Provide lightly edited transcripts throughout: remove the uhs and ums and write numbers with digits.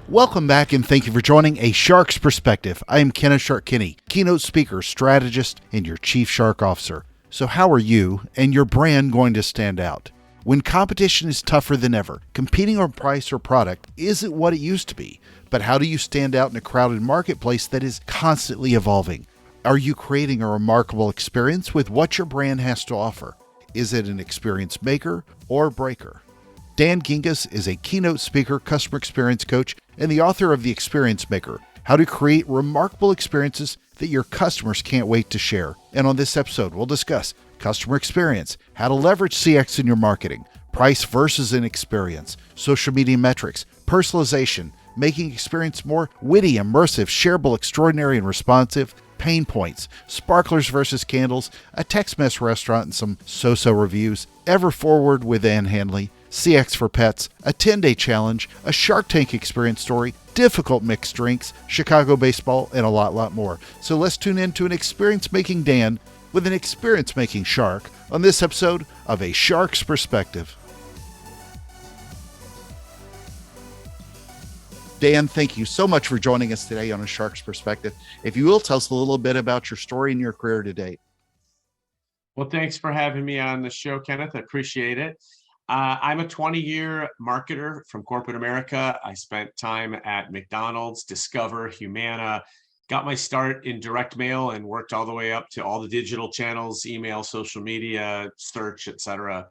Welcome back and thank you for joining A Shark's Perspective. I am Kenneth Shark Kinney, keynote speaker, strategist, and your chief shark officer. So how are you and your brand going to stand out? When competition is tougher than ever, competing on price or product isn't what it used to be. But how do you stand out in a crowded marketplace that is constantly evolving? Are you creating a remarkable experience with what your brand has to offer? Is it an experience maker or breaker? Dan Gingiss is a keynote speaker, customer experience coach, and the author of The Experience Maker, How to Create Remarkable Experiences That Your Customers Can't Wait to Share. And on this episode, we'll discuss customer experience, how to leverage CX in your marketing, price versus an experience, social media metrics, personalization, making experience more witty, immersive, shareable, extraordinary, and responsive, pain points, sparklers versus candles, a Tex-Mex restaurant and some so-so reviews, ever forward with Ann Handley, CX for pets, a 10-day challenge, a Shark Tank experience story, difficult mixed drinks, Chicago baseball, and a lot more. So let's tune in to an experience-making Dan with an experience-making shark on this episode of A Shark's Perspective. Dan, thank you so much for joining us today on A Shark's Perspective. If you will, tell us a little bit about your story and your career to date. Well, thanks for having me on the show, Kenneth. I appreciate it. I'm a 20-year marketer from corporate America. I spent time at McDonald's, Discover, Humana, got my start in direct mail and worked all the way up to all the digital channels, email, social media, search, etc.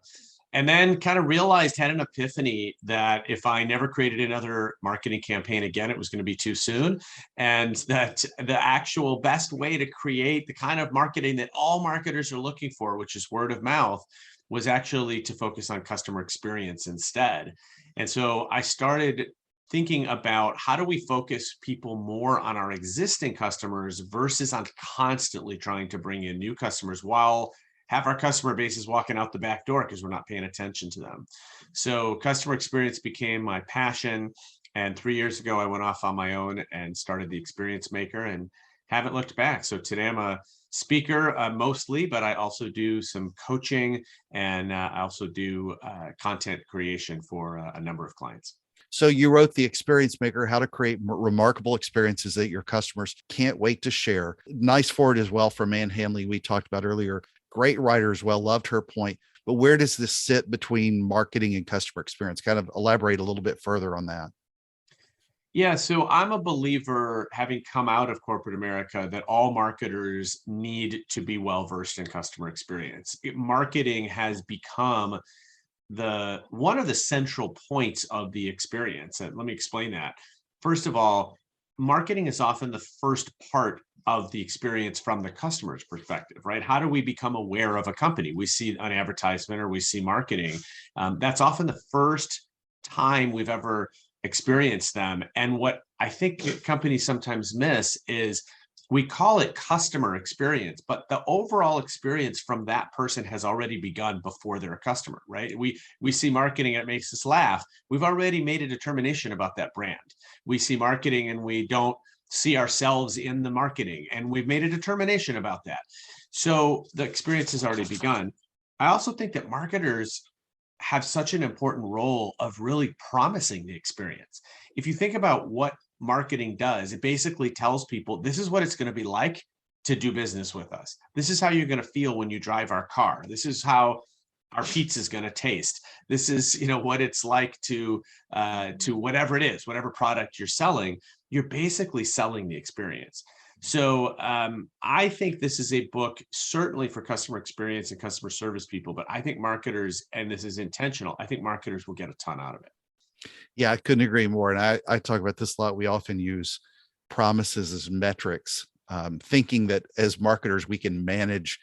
And then kind of realized, had an epiphany that if I never created another marketing campaign again, it was going to be too soon. And that the actual best way to create the kind of marketing that all marketers are looking for, which is word of mouth, was actually to focus on customer experience instead. And so I started thinking about how do we focus people more on our existing customers versus on constantly trying to bring in new customers while have our customer bases walking out the back door because we're not paying attention to them. So customer experience became my passion. And 3 years ago, I went off on my own and started The Experience Maker and haven't looked back. So today I'm a speaker mostly, but I also do some coaching and I also do content creation for a number of clients. So you wrote The Experience Maker, How to Create Remarkable Experiences That Your Customers Can't Wait to Share. Nice forward as well from Ann Handley, we talked about earlier. Great writer as well, loved her point. But where does this sit between marketing and customer experience? Kind of elaborate a little bit further on that. Yeah, so I'm a believer, having come out of corporate America, that all marketers need to be well-versed in customer experience. Marketing has become one of the central points of the experience. And let me explain that. First of all, marketing is often the first part of the experience from the customer's perspective, right? How do we become aware of a company? We see an advertisement or we see marketing. That's often the first time we've ever experienced them. And what I think companies sometimes miss is we call it customer experience, but the overall experience from that person has already begun before they're a customer, right? We see marketing and it makes us laugh. We've already made a determination about that brand. We see marketing and we don't see ourselves in the marketing, and we've made a determination about that. So the experience has already begun. I also think that marketers have such an important role of really promising the experience. If you think about what marketing does, it basically tells people this is what it's going to be like to do business with us. This is how you're going to feel when you drive our car. This is how our pizza is going to taste. This is, what it's like to whatever it is, whatever product you're selling. You're basically selling the experience. So I think this is a book certainly for customer experience and customer service people, but I think marketers, and this is intentional, I think marketers will get a ton out of it. Yeah, I couldn't agree more. And I talk about this a lot. We often use promises as metrics, thinking that as marketers, we can manage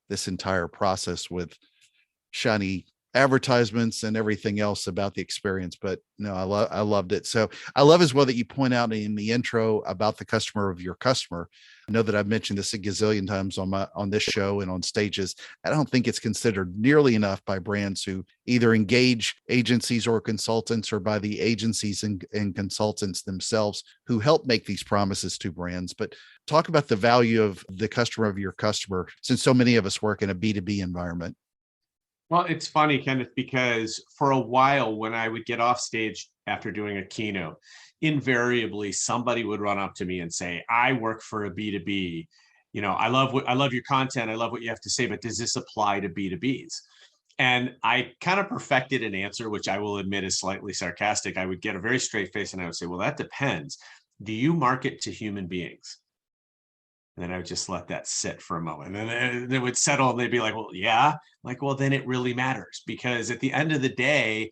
this entire process with shiny advertisements and everything else about the experience. But no, I loved it. So I love as well that you point out in the intro about the customer of your customer. I know that I've mentioned this a gazillion times on this show and on stages. I don't think it's considered nearly enough by brands who either engage agencies or consultants, or by the agencies and consultants themselves who help make these promises to brands. But talk about the value of the customer of your customer, since so many of us work in a B2B environment. Well, it's funny, Kenneth, because for a while when I would get off stage after doing a keynote, invariably somebody would run up to me and say, I work for a B2B. I love your content. I love what you have to say, but does this apply to B2Bs? And I kind of perfected an answer, which I will admit is slightly sarcastic. I would get a very straight face and I would say, well, that depends. Do you market to human beings? And then I would just let that sit for a moment. And then it would settle and they'd be like, well, yeah. Like, well, then it really matters, because at the end of the day,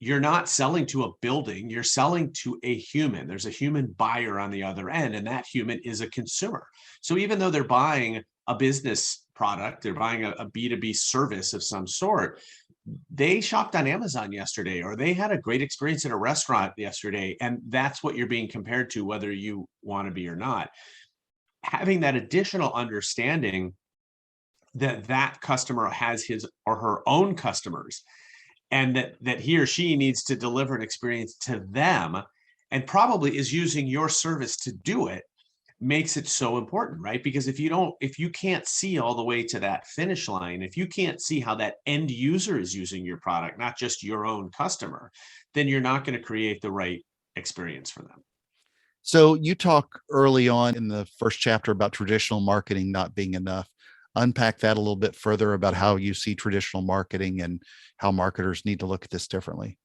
you're not selling to a building, you're selling to a human. There's a human buyer on the other end, and that human is a consumer. So even though they're buying a business product, they're buying a B2B service of some sort, they shopped on Amazon yesterday, or they had a great experience at a restaurant yesterday, and that's what you're being compared to, whether you want to be or not. Having that additional understanding that that customer has his or her own customers, and that he or she needs to deliver an experience to them, and probably is using your service to do it, makes it so important, right? Because if you can't see all the way to that finish line, if you can't see how that end user is using your product, not just your own customer, then you're not going to create the right experience for them. So you talk early on in the first chapter about traditional marketing not being enough. Unpack that a little bit further about how you see traditional marketing and how marketers need to look at this differently.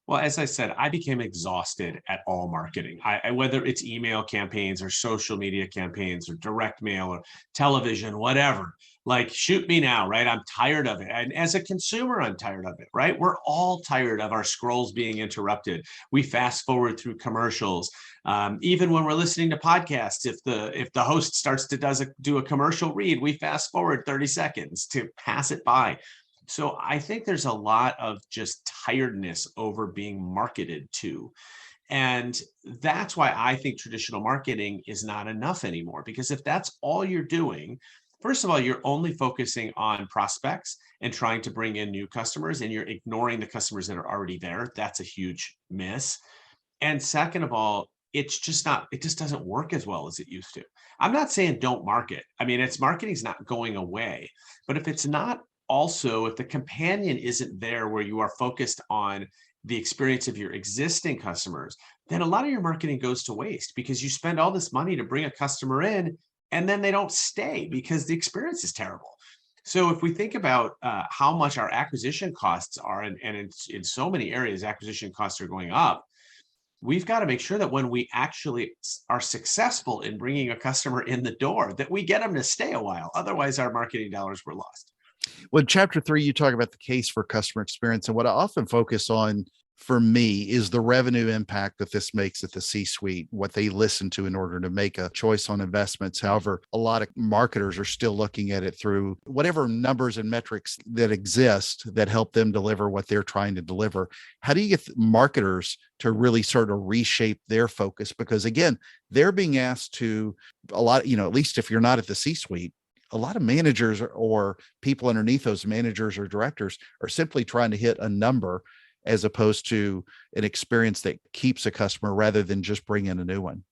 Well, as I said, I became exhausted at all marketing. Whether it's email campaigns or social media campaigns or direct mail or television, whatever, like shoot me now, right? I'm tired of it. And as a consumer, I'm tired of it, right? We're all tired of our scrolls being interrupted. We fast forward through commercials. Even when we're listening to podcasts, if the host starts to do a commercial read, we fast forward 30 seconds to pass it by. So I think there's a lot of just tiredness over being marketed to. And that's why I think traditional marketing is not enough anymore. Because if that's all you're doing, first of all, you're only focusing on prospects and trying to bring in new customers, and you're ignoring the customers that are already there. That's a huge miss. And second of all, it just doesn't work as well as it used to. I'm not saying don't market. I mean, marketing's not going away, but if the companion isn't there where you are focused on the experience of your existing customers, then a lot of your marketing goes to waste, because you spend all this money to bring a customer in and then they don't stay because the experience is terrible. So if we think about how much our acquisition costs are, and in so many areas, acquisition costs are going up, we've got to make sure that when we actually are successful in bringing a customer in the door, that we get them to stay a while. Otherwise, our marketing dollars were lost. Well, in chapter 3, you talk about the case for customer experience. And what I often focus on for me is the revenue impact that this makes at the C-suite, what they listen to in order to make a choice on investments. However, a lot of marketers are still looking at it through whatever numbers and metrics that exist that help them deliver what they're trying to deliver. How do you get marketers to really sort of reshape their focus? Because again, they're being asked to a lot, at least if you're not at the C-suite, a lot of managers or people underneath those managers or directors are simply trying to hit a number as opposed to an experience that keeps a customer rather than just bring in a new one.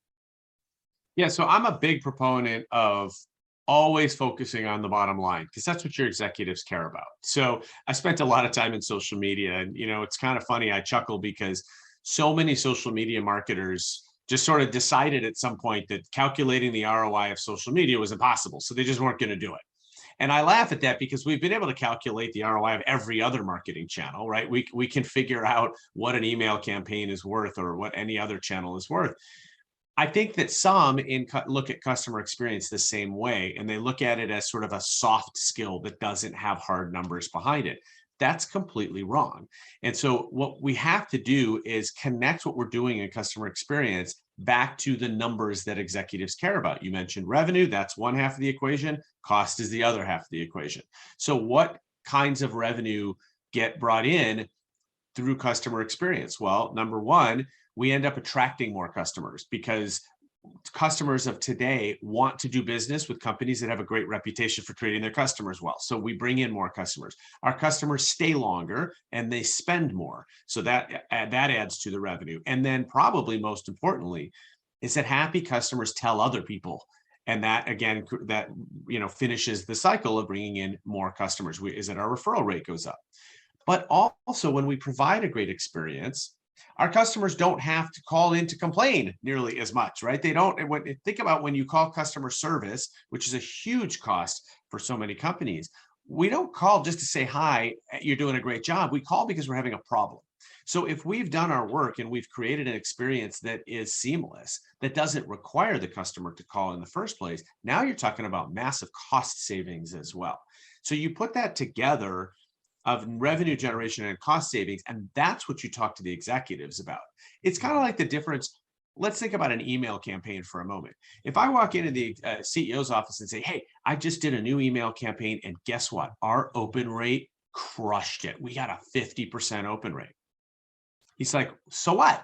Yeah, so I'm a big proponent of always focusing on the bottom line, because that's what your executives care about. So I spent a lot of time in social media, and it's kind of funny. I chuckle because so many social media marketers just sort of decided at some point that calculating the ROI of social media was impossible. So they just weren't going to do it. And I laugh at that, because we've been able to calculate the ROI of every other marketing channel, right? We can figure out what an email campaign is worth or what any other channel is worth. I think that some look at customer experience the same way, and they look at it as sort of a soft skill that doesn't have hard numbers behind it. That's completely wrong. And so what we have to do is connect what we're doing in customer experience back to the numbers that executives care about. You mentioned revenue, that's one half of the equation. Cost is the other half of the equation. So what kinds of revenue get brought in through customer experience? Well, number one, we end up attracting more customers, because customers of today want to do business with companies that have a great reputation for treating their customers well. So we bring in more customers. Our customers stay longer and they spend more. So that adds to the revenue. And then probably most importantly is that happy customers tell other people. And that, again, finishes the cycle of bringing in more customers. Is that our referral rate goes up. But also when we provide a great experience, Our customers don't have to call in to complain nearly as much, right? They don't. Think about when you call customer service, which is a huge cost for so many companies. We don't call just to say, hi, you're doing a great job. We call because we're having a problem. So if we've done our work and we've created an experience that is seamless, that doesn't require the customer to call in the first place, now you're talking about massive cost savings as well. So you put that together of revenue generation and cost savings, and that's what you talk to the executives about. It's kind of like the difference. Let's think about an email campaign for a moment. If I walk into the CEO's office and say, hey, I just did a new email campaign, and guess what? Our open rate crushed it. We got a 50% open rate. He's like, so what?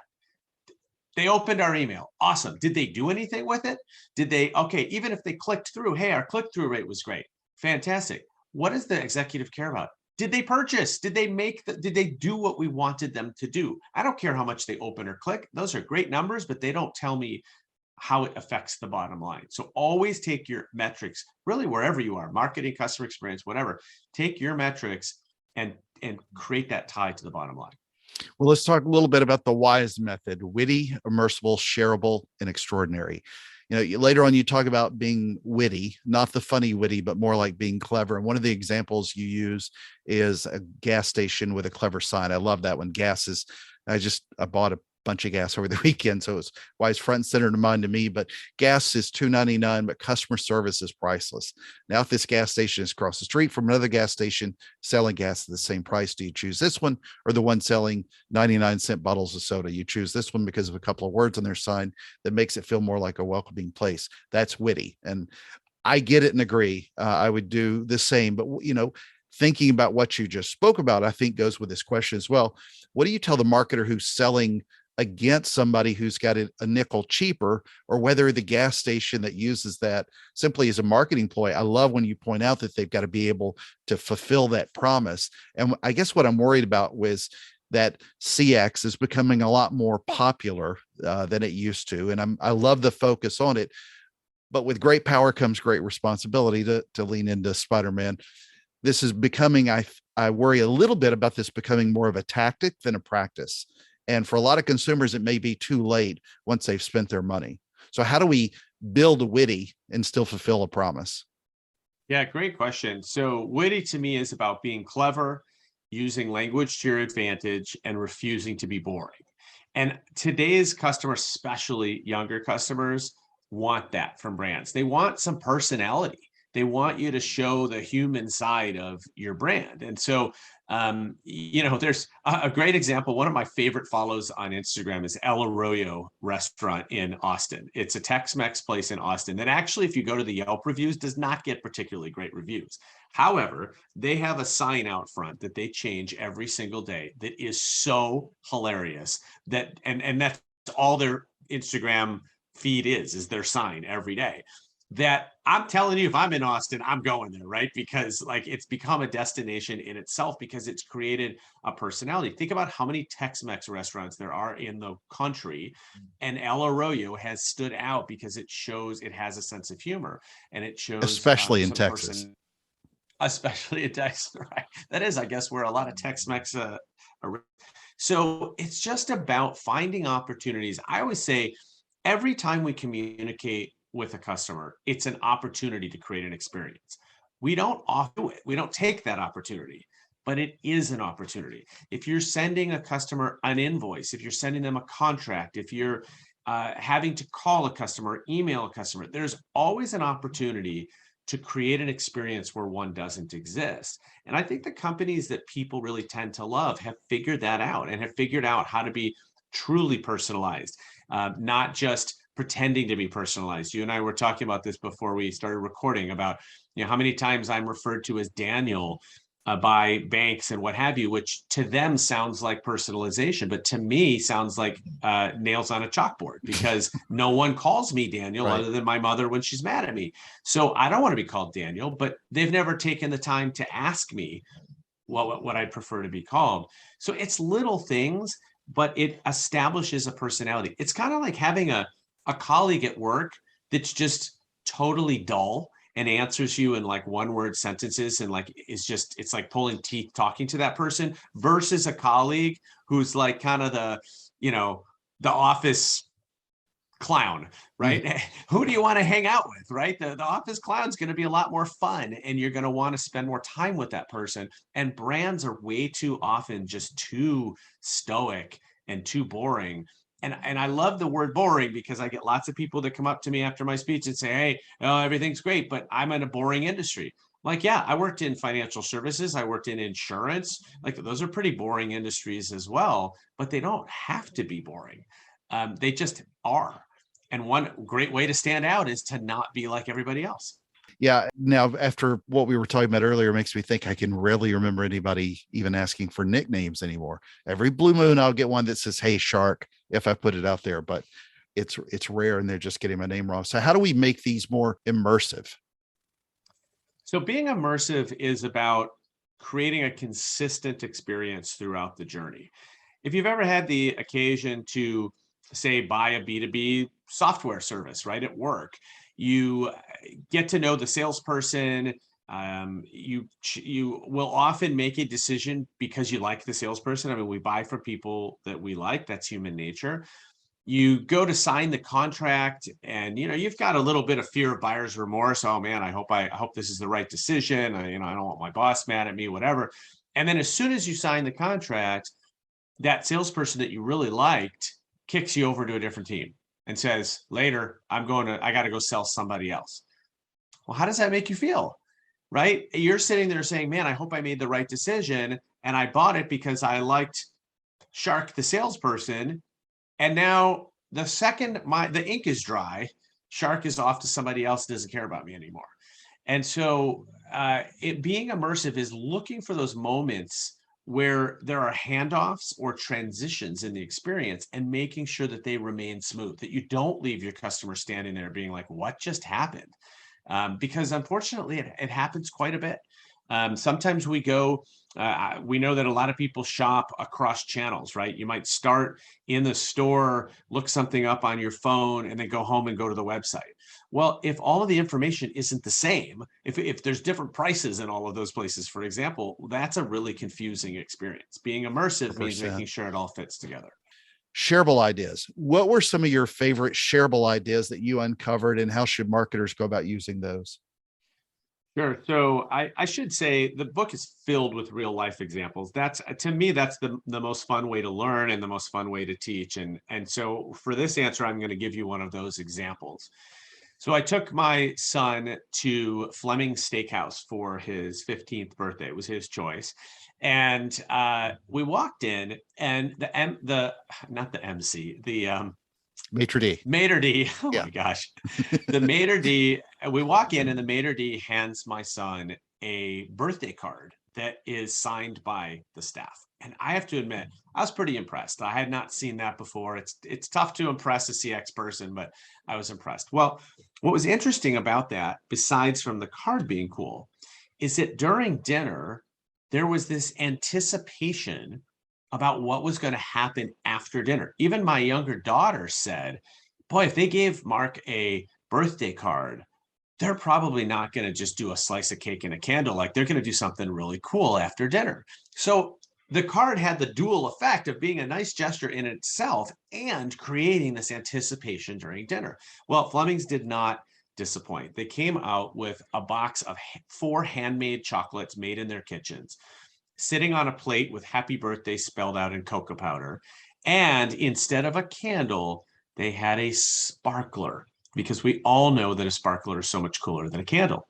They opened our email. Awesome. Did they do anything with it? Did they? Okay, even if they clicked through, hey, our click-through rate was great. Fantastic. What does the executive care about? Did they purchase? Did they did they do what we wanted them to do? I don't care how much they open or click. Those are great numbers, but they don't tell me how it affects the bottom line. So always take your metrics, really wherever you are, marketing, customer experience, whatever, take your metrics and create that tie to the bottom line. Well, let's talk a little bit about the WISE method: witty, immersive, shareable, and extraordinary. Later on, you talk about being witty, not the funny witty, but more like being clever. And one of the examples you use is a gas station with a clever sign. I love that one. I bought a bunch of gas over the weekend, so it's WISE front and center to mind to me. But gas is $2.99, but customer service is priceless. Now, if this gas station is across the street from another gas station selling gas at the same price, do you choose this one or the one selling 99-cent bottles of soda? You choose this one because of a couple of words on their sign that makes it feel more like a welcoming place. That's witty, and I get it and agree. I would do the same, but thinking about what you just spoke about, I think goes with this question as well. What do you tell the marketer who's selling against somebody who's got a nickel cheaper, or whether the gas station that uses that simply as a marketing ploy? I love when you point out that they've got to be able to fulfill that promise. And I guess what I'm worried about was that CX is becoming a lot more popular than it used to. And I love the focus on it, but with great power comes great responsibility, to lean into Spider-Man. This is becoming, I worry a little bit about this becoming more of a tactic than a practice. And for a lot of consumers, it may be too late once they've spent their money. So how do we build witty and still fulfill a promise? Yeah, great question. So witty to me is about being clever, using language to your advantage, and refusing to be boring. And today's customers, especially younger customers, want that from brands. They want some personality. They want you to show the human side of your brand. And so, there's a great example. One of my favorite follows on Instagram is El Arroyo restaurant in Austin. It's a Tex-Mex place in Austin that actually, if you go to the Yelp reviews, does not get particularly great reviews. However, they have a sign out front that they change every single day that is so hilarious that, and that's all their Instagram feed is their sign every day. That I'm telling you, if I'm in Austin, I'm going there, right? Because it's become a destination in itself because it's created a personality. Think about how many Tex-Mex restaurants there are in the country, and El Arroyo has stood out because it has a sense of humor, and it shows especially in Texas. Especially in Texas, right? That is, I guess, where a lot of Tex-Mex are. So it's just about finding opportunities. I always say, every time we communicate with a customer, it's an opportunity to create an experience. We don't do it. We don't take that opportunity, but it is an opportunity. If you're sending a customer an invoice, if you're sending them a contract, if you're having to call a customer, email a customer, there's always an opportunity to create an experience where one doesn't exist. And I think the companies that people really tend to love have figured that out and have figured out how to be truly personalized, not just pretending to be personalized. You and I were talking about this before we started recording about how many times I'm referred to as Daniel by banks and what have you, which to them sounds like personalization, but to me sounds like nails on a chalkboard, because no one calls me Daniel Right. other than my mother when she's mad at me. So I don't want to be called Daniel, but they've never taken the time to ask me what I'd prefer to be called. So it's little things, but it establishes a personality. It's kind of like having a colleague at work that's just totally dull and answers you in like one word sentences and like it's like pulling teeth talking to that person versus a colleague who's like kind of the office clown, right? Who do you want to hang out with, right? The office clown's going to be a lot more fun, and you're going to want to spend more time with that person. And brands are way too often just too stoic and too boring. And I love the word boring because I get lots of people that come up to me after my speech and say, hey, oh, everything's great, but I'm in a boring industry. Like, yeah, I worked in financial services. I worked in insurance. Like, those are pretty boring industries as well, but they don't have to be boring. They just are. And one great way to stand out is to not be like everybody else. Yeah. Now, after what we were talking about earlier, makes me think I can rarely remember anybody even asking for nicknames anymore. Every blue moon, I'll get one that says, hey, Shark, if I put it out there, but it's rare and they're just getting my name wrong. So how do we make these more immersive? So being immersive is about creating a consistent experience throughout the journey. If you've ever had the occasion to, say, buy a B2B software service, right, at work, you get to know the salesperson. You will often make a decision because you like the salesperson. I mean, we buy from people that we like. That's human nature. You go to sign the contract, and you've got a little bit of fear of buyer's remorse. Oh man, I hope this is the right decision. I don't want my boss mad at me, whatever. And then as soon as you sign the contract, that salesperson that you really liked kicks you over to a different team and says, later, I got to go sell somebody else. Well, how does that make you feel? Right? You're sitting there saying, man, I hope I made the right decision. And I bought it because I liked Shark, the salesperson. And now the second the ink is dry, Shark is off to somebody else, doesn't care about me anymore. And so being immersive is looking for those moments where there are handoffs or transitions in the experience and making sure that they remain smooth, that you don't leave your customer standing there being like, what just happened? Because unfortunately, it happens quite a bit. Sometimes we know that a lot of people shop across channels, right? You might start in the store, look something up on your phone, and then go home and go to the website. Well, if all of the information isn't the same, if there's different prices in all of those places, for example, that's a really confusing experience. Being immersive means 100%. making sure it all fits together. Shareable ideas. What were some of your favorite shareable ideas that you uncovered, and how should marketers go about using those? Sure. So I should say the book is filled with real life examples. To me, that's the most fun way to learn and the most fun way to teach. And so for this answer, I'm going to give you one of those examples. So I took my son to Fleming's Steakhouse for his 15th birthday. It was his choice. And we walked in, and not the MC, the Maitre d'. maitre d'. Oh Yeah. my gosh. The maitre d', we walk in, and the maitre d' hands my son a birthday card that is signed by the staff. And I have to admit, I was pretty impressed. I had not seen that before. It's tough to impress a CX person, but I was impressed. Well, what was interesting about that, besides from the card being cool, is that during dinner, there was this anticipation about what was going to happen after dinner. Even my younger daughter said, boy, if they gave Mark a birthday card, they're probably not going to just do a slice of cake and a candle. Like, they're going to do something really cool after dinner. So the card had the dual effect of being a nice gesture in itself and creating this anticipation during dinner. Well, Fleming's did not disappoint. They came out with a box of 4 handmade chocolates made in their kitchens, sitting on a plate with happy birthday spelled out in cocoa powder. And instead of a candle, they had a sparkler, because we all know that a sparkler is so much cooler than a candle.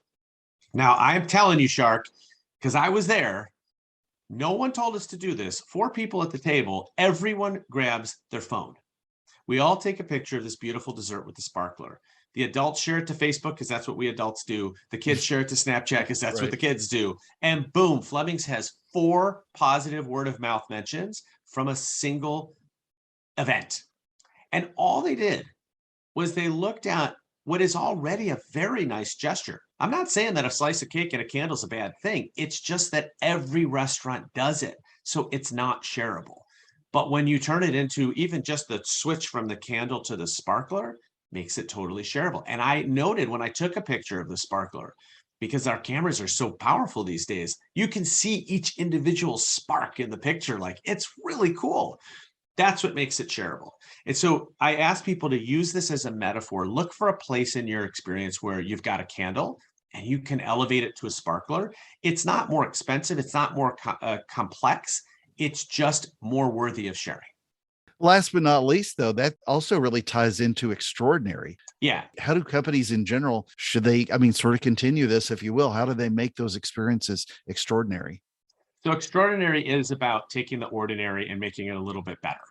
Now, I'm telling you, Shark, because I was there, no one told us to do this. 4 people at the table, everyone grabs their phone. We all take a picture of this beautiful dessert with the sparkler. The adults share it to Facebook because that's what we adults do. The kids share it to Snapchat because that's what the kids do. And boom, Fleming's has 4 positive word of mouth mentions from a single event. And all they did was they looked at what is already a very nice gesture. I'm not saying that a slice of cake and a candle is a bad thing. It's just that every restaurant does it. So it's not shareable. But when you turn it into even just the switch from the candle to the sparkler, makes it totally shareable. And I noted when I took a picture of the sparkler, because our cameras are so powerful these days, you can see each individual spark in the picture. Like, it's really cool. That's what makes it shareable. And so I ask people to use this as a metaphor. Look for a place in your experience where you've got a candle and you can elevate it to a sparkler. It's not more expensive. It's not more complex. It's just more worthy of sharing. Last but not least, though, that also really ties into extraordinary. Yeah. How do companies in general, should they, sort of continue this, if you will? How do they make those experiences extraordinary? So extraordinary is about taking the ordinary and making it a little bit better.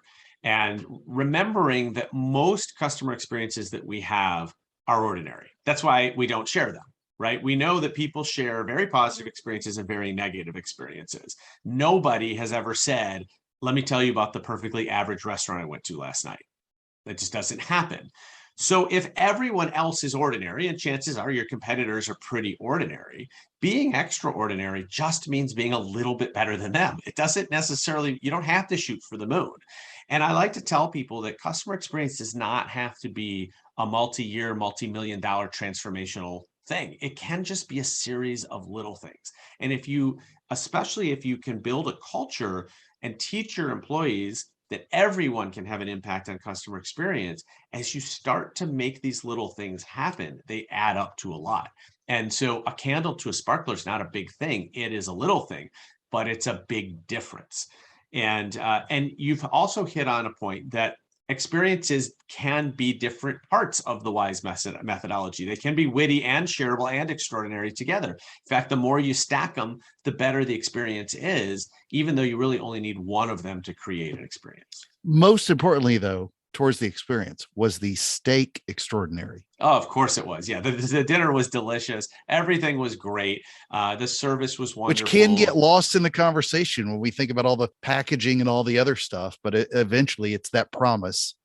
And remembering that most customer experiences that we have are ordinary. That's why we don't share them, right? We know that people share very positive experiences and very negative experiences. Nobody has ever said, let me tell you about the perfectly average restaurant I went to last night. That just doesn't happen. So if everyone else is ordinary, and chances are your competitors are pretty ordinary, being extraordinary just means being a little bit better than them. It doesn't necessarily, you don't have to shoot for the moon. And I like to tell people that customer experience does not have to be a multi-year, multi-million dollar transformational thing. It can just be a series of little things. And if you, especially if you can build a culture and teach your employees that everyone can have an impact on customer experience, as you start to make these little things happen, they add up to a lot. And so a candle to a sparkler is not a big thing. It is a little thing, but it's a big difference. And you've also hit on a point that experiences can be different parts of the WISE methodology. They can be witty and shareable and extraordinary together. In fact, the more you stack them, the better the experience is, even though you really only need one of them to create an experience. Most importantly, though, towards the experience, was the steak extraordinary? Oh, of course it was. Yeah, the dinner was delicious. Everything was great. The service was wonderful. Which can get lost in the conversation when we think about all the packaging and all the other stuff, but eventually it's that promise.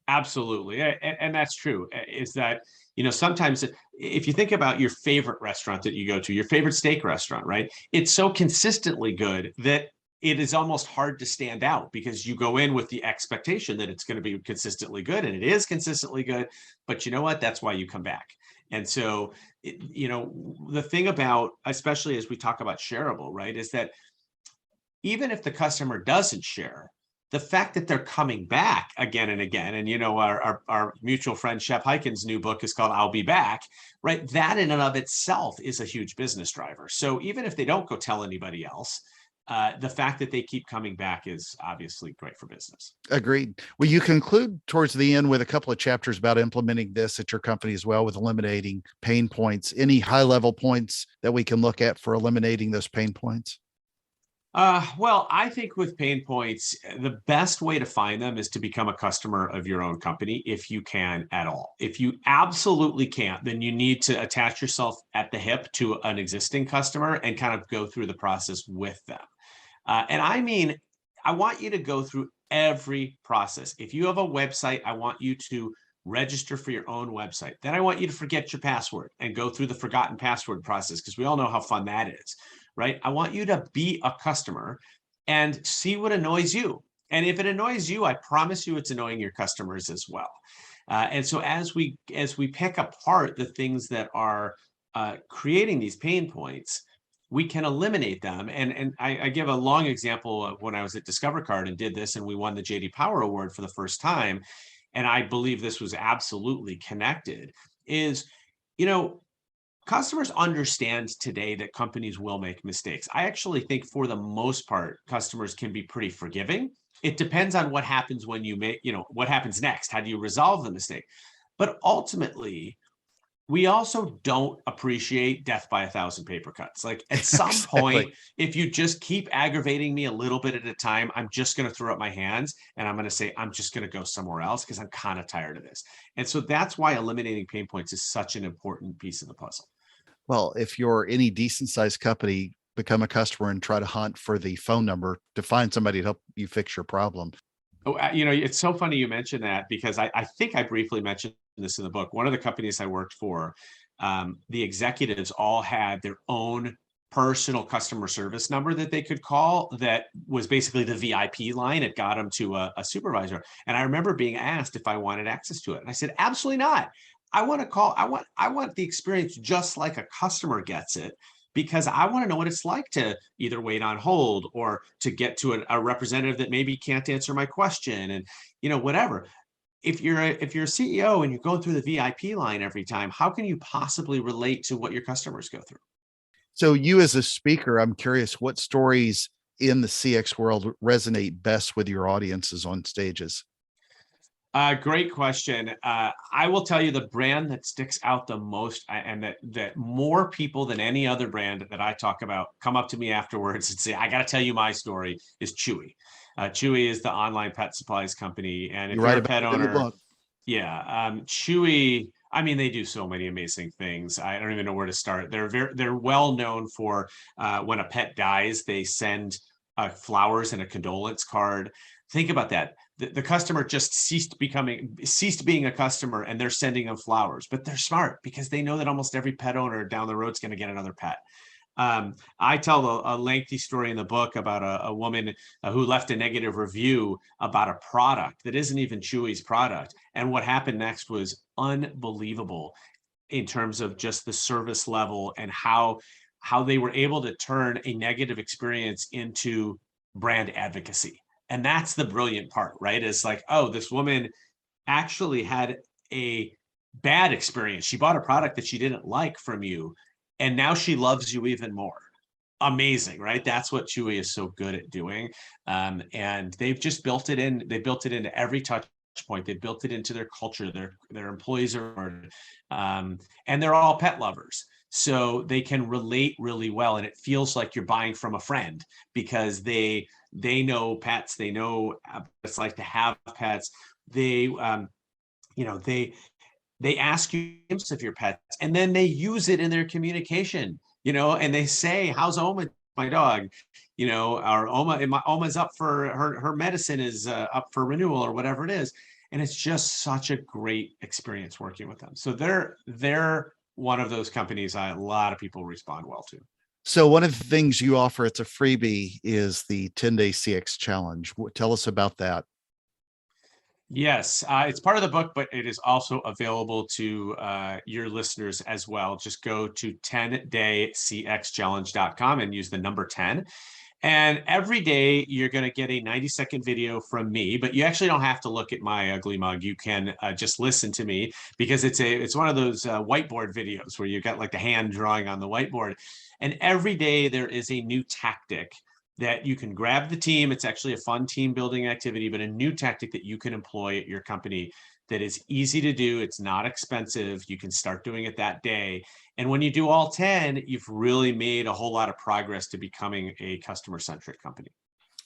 Absolutely. And that's true, is that, sometimes if you think about your favorite restaurant that you go to, your favorite steak restaurant, right? It's so consistently good that it is almost hard to stand out, because you go in with the expectation that it's going to be consistently good, and it is consistently good. But you know what? That's why you come back. And so, the thing about, especially as we talk about shareable, right, is that even if the customer doesn't share, the fact that they're coming back again and again, and our mutual friend Shep Hyken's new book is called I'll Be Back, right? That in and of itself is a huge business driver. So even if they don't go tell anybody else, the fact that they keep coming back is obviously great for business. Agreed. Well, you conclude towards the end with a couple of chapters about implementing this at your company as well, with eliminating pain points. Any high level points that we can look at for eliminating those pain points? Well, I think with pain points, the best way to find them is to become a customer of your own company, if you can at all. If you absolutely can't, then you need to attach yourself at the hip to an existing customer and kind of go through the process with them. I want you to go through every process. If you have a website, I want you to register for your own website. Then I want you to forget your password and go through the forgotten password process, because we all know how fun that is, right? I want you to be a customer and see what annoys you. And if it annoys you, I promise you it's annoying your customers as well. And so as we pick apart the things that are creating these pain points, we can eliminate them. And I give a long example of when I was at Discover Card and did this, and we won the JD Power Award for the first time. And I believe this was absolutely connected, is, customers understand today that companies will make mistakes. I actually think for the most part, customers can be pretty forgiving. It depends on what happens when you make, what happens next. How do you resolve the mistake? But ultimately, we also don't appreciate death by 1,000 paper cuts. Like, at some point, if you just keep aggravating me a little bit at a time, I'm just going to throw up my hands and I'm going to say, I'm just going to go somewhere else, because I'm kind of tired of this. And so that's why eliminating pain points is such an important piece of the puzzle. Well, if you're any decent sized company, become a customer and try to hunt for the phone number to find somebody to help you fix your problem. Oh, it's so funny you mentioned that, because I think I briefly mentioned this in the book. One of the companies I worked for, the executives all had their own personal customer service number that they could call that was basically the VIP line. It got them to a supervisor. And I remember being asked if I wanted access to it. And I said, absolutely not. I want to call, I want the experience just like a customer gets it, because I want to know what it's like to either wait on hold or to get to a representative that maybe can't answer my question, and whatever. If you're a CEO and you're going through the VIP line every time, how can you possibly relate to what your customers go through? So you as a speaker, I'm curious what stories in the CX world resonate best with your audiences on stages? Great question. I will tell you the brand that sticks out the most, and that more people than any other brand that I talk about come up to me afterwards and say, "I got to tell you my story," is Chewy. Chewy is the online pet supplies company, and if You you're write a about pet it in the owner, book. yeah, Chewy. I mean, they do so many amazing things. I don't even know where to start. They're well known for when a pet dies, they send flowers and a condolence card. Think about that. The customer just ceased being a customer, and they're sending them flowers. But they're smart because they know that almost every pet owner down the road is going to get another pet. I tell a lengthy story in the book about a woman who left a negative review about a product that isn't even Chewy's product. And what happened next was unbelievable in terms of just the service level and how they were able to turn a negative experience into brand advocacy. And that's the brilliant part, right? It's like, oh, this woman actually had a bad experience. She bought a product that she didn't like from you, and now she loves you even more. Amazing, right? That's what Chewy is so good at doing. And they've just built it in. They built it into every touch point. They built it into their culture. Their employees are, and they're all pet lovers, so they can relate really well. And it feels like you're buying from a friend because they know pets. They know what it's like to have pets. They you know they ask you names of your pets, and then they use it in their communication, and they say, "How's Oma, my dog?" Or Oma's up for her medicine is up for renewal, or whatever it is. And it's just such a great experience working with them. So they're one of those companies a lot of people respond well to. So one of the things you offer, it's a freebie, is the 10-day CX challenge. Tell us about that. Yes, it's part of the book, but it is also available to your listeners as well. Just go to 10daycxchallenge.com and use the number 10. And every day you're going to get a 90-second video from me, but you actually don't have to look at my ugly mug. You can just listen to me, because it's one of those whiteboard videos where you've got like the hand drawing on the whiteboard. And every day there is a new tactic that you can grab the team. It's actually a fun team building activity, but a new tactic that you can employ at your company that is easy to do. It's not expensive. You can start doing it that day. And when you do all 10, you've really made a whole lot of progress to becoming a customer-centric company.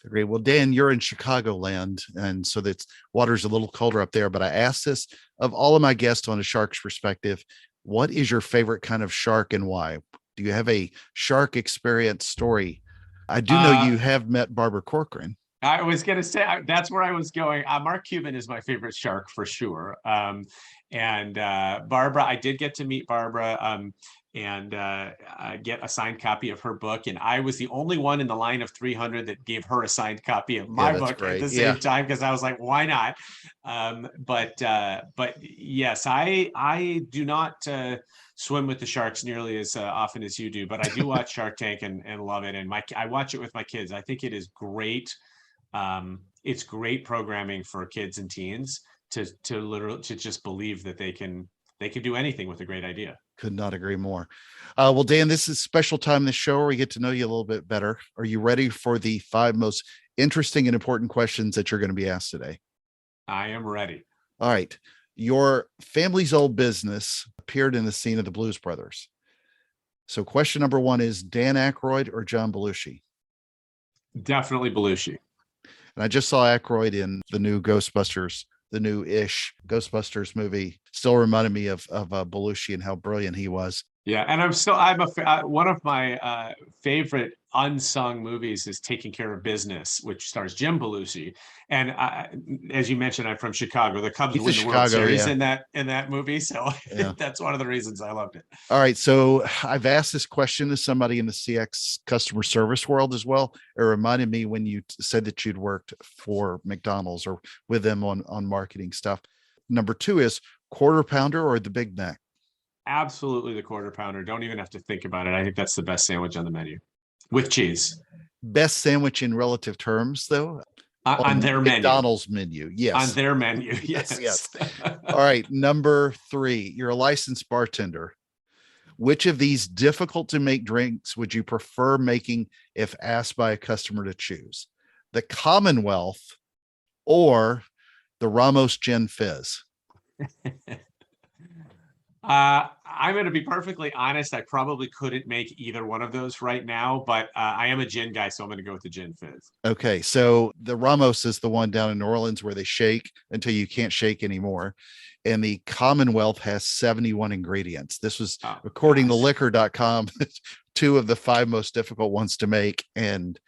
Great. Well, Dan, you're in Chicagoland, and so that's water's a little colder up there. But I asked this of all of my guests on a shark's perspective: what is your favorite kind of shark and why? Do you have a shark experience story? I do know you have met Barbara Corcoran. I was going to say that's where I was going. Mark Cuban is my favorite shark for sure. And Barbara, I did get to meet Barbara and get a signed copy of her book. And I was the only one in the line of 300 that gave her a signed copy of my book at the same time, because I was like, why not? But yes, I do not swim with the sharks nearly as often as you do, but I do watch Shark Tank and love it. And I watch it with my kids. I think it is great. It's great programming for kids and teens to literally to just believe that they can do anything with a great idea. Could not agree more. Well, Dan, this is a special time in the show where we get to know you a little bit better. Are you ready for the 5 most interesting and important questions that you're going to be asked today? I am ready. All right. Your family's old business appeared in the scene of the Blues Brothers. So question number 1 is Dan Aykroyd or John Belushi? Definitely Belushi. And I just saw Aykroyd in the new Ghostbusters, the new-ish Ghostbusters movie. Still reminded me of Belushi and how brilliant he was. Yeah, and one of my favorite unsung movies is Taking Care of Business, which stars Jim Belushi. And as you mentioned, I'm from Chicago. The Cubs He's a win the World Chicago, Series yeah. in that movie, so Yeah. that's one of the reasons I loved it. All right. So I've asked this question to somebody in the CX customer service world as well. It reminded me when you said that you'd worked for McDonald's or with them on marketing stuff. Number two is quarter pounder or the Big Mac. Absolutely, the quarter pounder. Don't even have to think about it. I think that's the best sandwich on the menu with cheese Best sandwich in relative terms, though, on on their menu. McDonald's menu. On Yes. their menu, Yes. yes. Yes. All right. Number three, you're a licensed bartender. Which of these difficult to make drinks would you prefer making if asked by a customer to choose? The Commonwealth or the Ramos Gin Fizz? I'm going to be perfectly honest. I probably couldn't make either one of those right now, but I am a gin guy, so I'm going to go with the gin fizz. Okay, so the Ramos is the one down in New Orleans where they shake until you can't shake anymore. And the Commonwealth has 71 ingredients. This was, according to liquor.com, two of the five most difficult ones to make. And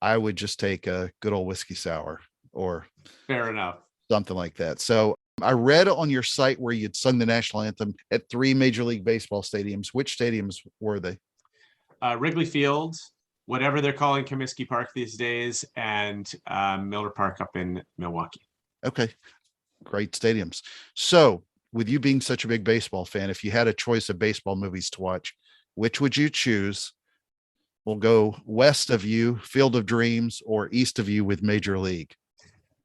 I would just take a good old whiskey sour or fair enough, something like that. So I read on your site where you'd sung the national anthem at 3 Major League Baseball stadiums. Which stadiums were they? Wrigley Field, whatever they're calling Comiskey Park these days, and Miller Park up in Milwaukee. Okay, great stadiums. So with you being such a big baseball fan, if you had a choice of baseball movies to watch, which would you choose? We'll go west of you, Field of Dreams, or east of you with Major League.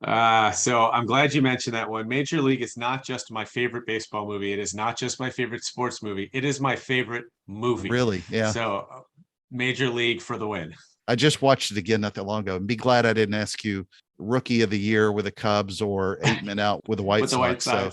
So I'm glad you mentioned that one. Major League is not just my favorite baseball movie. It is not just my favorite sports movie. It is my favorite movie. Really? Yeah. So Major League for the win. I just watched it again not that long ago, and be glad I didn't ask you Rookie of the Year with the Cubs or 8 men out with the White Sox. So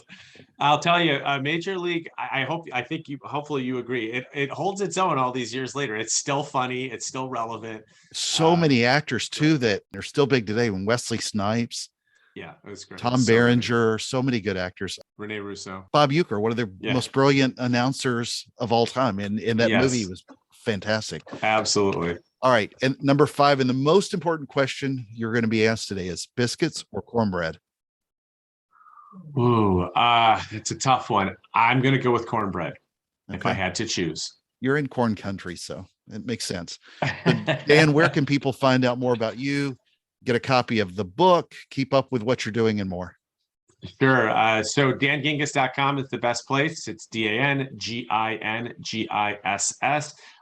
I'll tell you, Major League. Hopefully you agree. It holds its own all these years later. It's still funny. It's still relevant. So many actors too that are still big today. When Wesley Snipes, yeah, it was great. Tom Berenger, so many good actors. Rene Russo, Bob Uecker, one of the most brilliant announcers of all time, and in that movie was fantastic. Absolutely. All right, and number 5, and the most important question you're going to be asked today is biscuits or cornbread. Ooh, it's a tough one. I'm going to go with cornbread if I had to choose. You're in corn country, so it makes sense. Dan, where can people find out more about you, get a copy of the book, keep up with what you're doing and more? Sure. So dangingiss.com is the best place. It's DANGINGISS.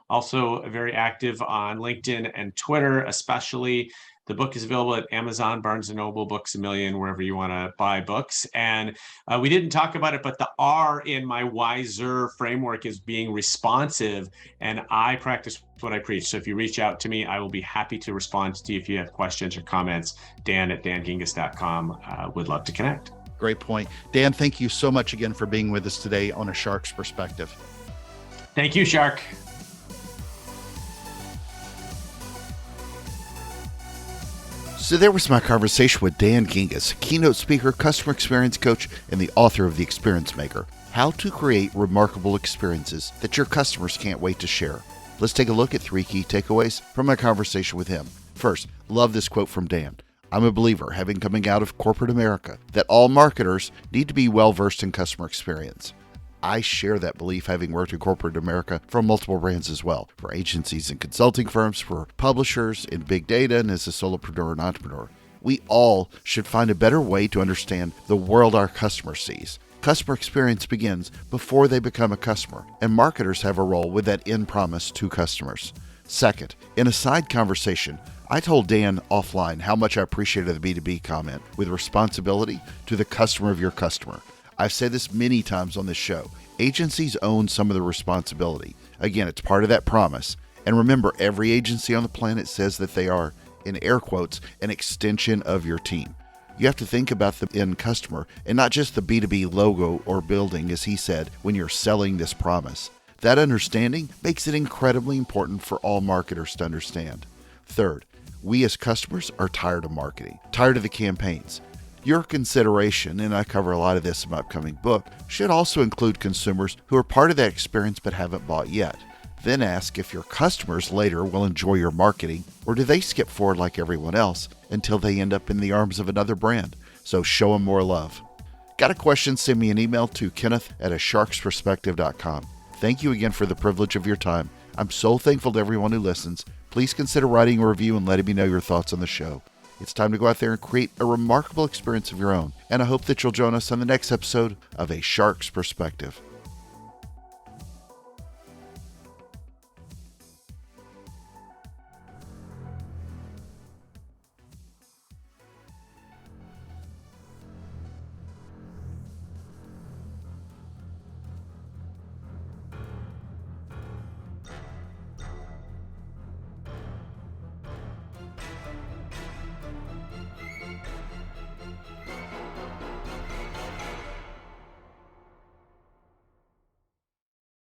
Also very active on LinkedIn and Twitter, especially. The book is available at Amazon, Barnes & Noble, Books A Million, wherever you want to buy books. And we didn't talk about it, but the R in my Wiser framework is being responsive. And I practice what I preach. So if you reach out to me, I will be happy to respond to you if you have questions or comments. Dan@dangingiss.com. Would love to connect. Great point. Dan, thank you so much again for being with us today on A Shark's Perspective. Thank you, Shark. So there was my conversation with Dan Gingiss, keynote speaker, customer experience coach, and the author of The Experience Maker, How to Create Remarkable Experiences That Your Customers Can't Wait to Share. Let's take a look at 3 key takeaways from my conversation with him. First, love this quote from Dan. I'm a believer, having coming out of corporate America, that all marketers need to be well-versed in customer experience. I share that belief, having worked in corporate America for multiple brands as well, for agencies and consulting firms, for publishers, in big data, and as a solopreneur and entrepreneur. We all should find a better way to understand the world our customer sees. Customer experience begins before they become a customer, and marketers have a role with that end promise to customers. Second, in a side conversation, I told Dan offline how much I appreciated the B2B comment with responsibility to the customer of your customer. I've said this many times on this show. Agencies own some of the responsibility. Again, it's part of that promise. And remember, every agency on the planet says that they are, in air quotes, an extension of your team. You have to think about the end customer and not just the B2B logo or building, as he said, when you're selling this promise. That understanding makes it incredibly important for all marketers to understand. Third, we as customers are tired of marketing, tired of the campaigns. Your consideration, and I cover a lot of this in my upcoming book, should also include consumers who are part of that experience but haven't bought yet. Then ask if your customers later will enjoy your marketing, or do they skip forward like everyone else until they end up in the arms of another brand. So show them more love. Got a question? Send me an email to kenneth@asharksperspective.com. Thank you again for the privilege of your time. I'm so thankful to everyone who listens. Please consider writing a review and letting me know your thoughts on the show. It's time to go out there and create a remarkable experience of your own, and I hope that you'll join us on the next episode of A Shark's Perspective.